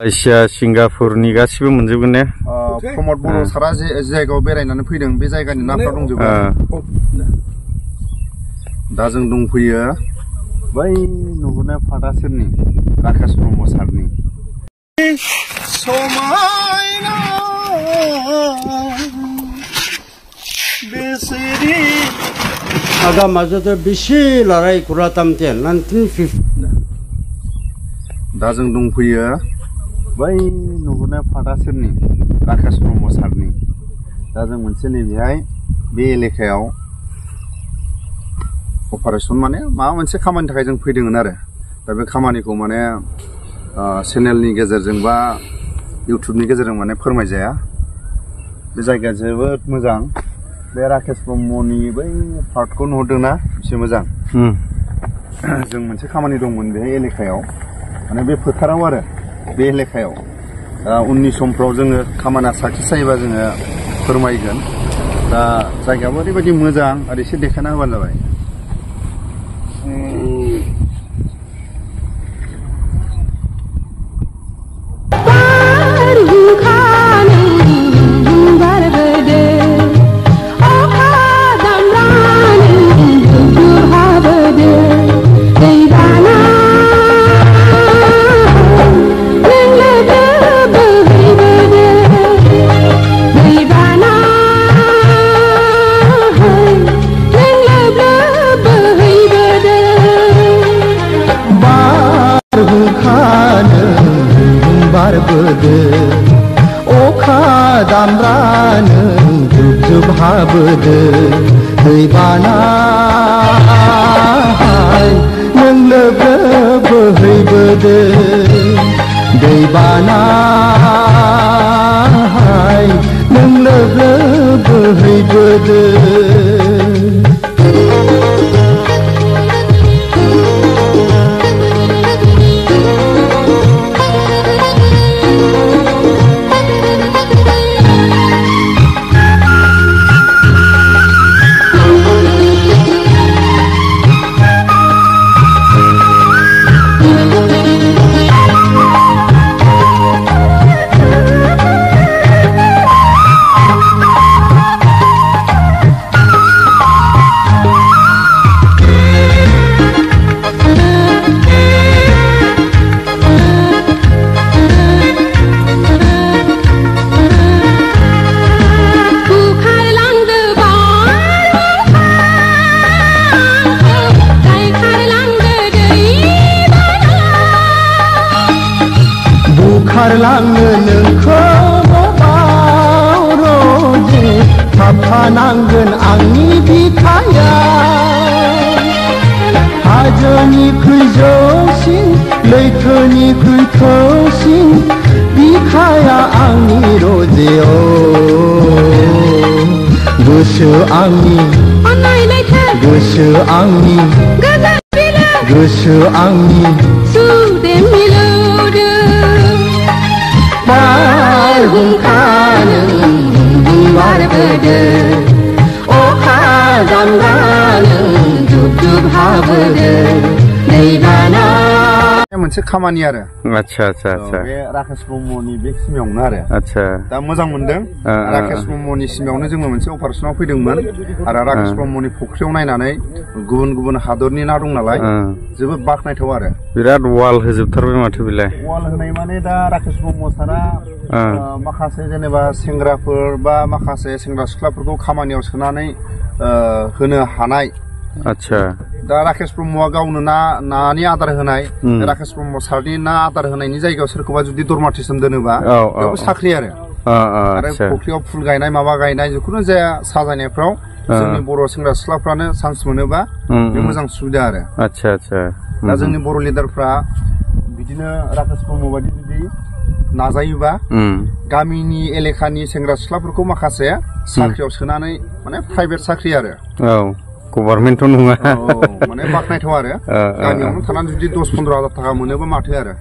Asia सिंगापुरनि गासिबो मोनजोबगोन ने? प्रमद बर' सारा जे जायगायाव बेरायनानै फैदों बे जायगानि नामफ्रा दंजोबो। दा जों दंफैयो बै नुहुरनाय फादा सेरनि राकेश ब्रह्म सारनि समायना बेसेरी आगा माजों बेसे लड़ाई कुरातामते 1950 दा जों दंफैयो बै नुहुरनाय फादा सेरनि राकेश ब्रह्म सारनि दा जों मोनसे नैबेहाय बे एलेकायाव अपारेशन माने माबा मोनसे खामानिनि थाखाय जों फैदोंमोन आरो दा बे खामानिखौ माने चेनेलनि गेजेरजों बा इउट्युबनि गेजेरजों माने फोरमायजाया बे जायगाया जोबोद मोजां बे राकेश ब्रह्मनि बै पार्टखौ नुहुरदोंना एसे मोजां जों मोनसे खामानि दंमोन बे एलेकायाव माने बे फोथाराव आरो बे एलेकायाव उननि समफ्राव जोङो खामानिया साक्सेस जायोबा जोङो फोरमायगोन दा जायगायाबो ओरैबायदि मोजां आरो एसे देखायना होबानो जाबाय अखा दामब्रानो जुब जुब हाबोदो दैबाना नों लोब लोब बोहैबोदो दैबाना नों लोब लोब बोहैबोदो खारलांनो नोंखौ न'आव रोजे थाफानांगोन आंनि बिखाया हाजोनिख्रुइ जौसिन लैथोनिख्रुइ थौसिन बिखाया आंनि रोजे गोसो आंनि गोसो आंनि गोसो आंनि बारहुंखानो बारबोदो अखा दामब्रानो जुब जुब हाबोदो दैबाना मोनसे खामानि आरो आच्छा आच्छा आच्छा बे राकेश ब्रह्मनि बे सिमायावनो आरो आच्छा दा मोजां मोनदों राकेश ब्रह्मनि सिमायावनो जोङो मोनसे अपारेशनाव फैदोंमोन आरो राकेश ब्रह्मनि फुख्रियाव नायनानै गुबुन गुबुन हादरनि ना दं नालाय जोबोद बाखनायथाव आरो बिराद वाल होजोबथारबाय माथो बिलाय वाल होनाय माने दा राकेश ब्रह्म सारा माखासे जेनेबा सेंग्राफोर बा माखासे सेंग्रा सिख्लाफोरखौ खामानियाव सोनानै होनो हानाय आच्छा दा राकेश ब्रह्मआ गावनो नानि आदार होनाय राकेश ब्रह्म सारनि ना आदार होनायनि जायगायाव सोरखौबा जुदि दरमाटिसिम दोनोबा बेयावबो साख्रि आरो फुख्रियाव फुल गायनाय माबा गायनाय जिखुनु जाया साजायनायफ्राव जोंनि बर' सेंग्रा सिख्लाफ्रानो चान्स मोनोबा बे मोजां सुबिदा आरो आच्छा आच्छा दा जोंनि बर' लिडारफ्रा बिदिनो राकेश ब्रह्म बायदि जुदि नाजायोबा गामिनि एलेकानि सेंग्रा सिख्लाफोरखौ माखासे साख्रियाव सोनानै माने प्राइभेट साख्रि आरो गभर्नमेन्टथ' नङा माने बाखनायथाव आरो गामियावनो थानानै जुदि 10-15 हाजार थाखा मोनोबा माथो आरो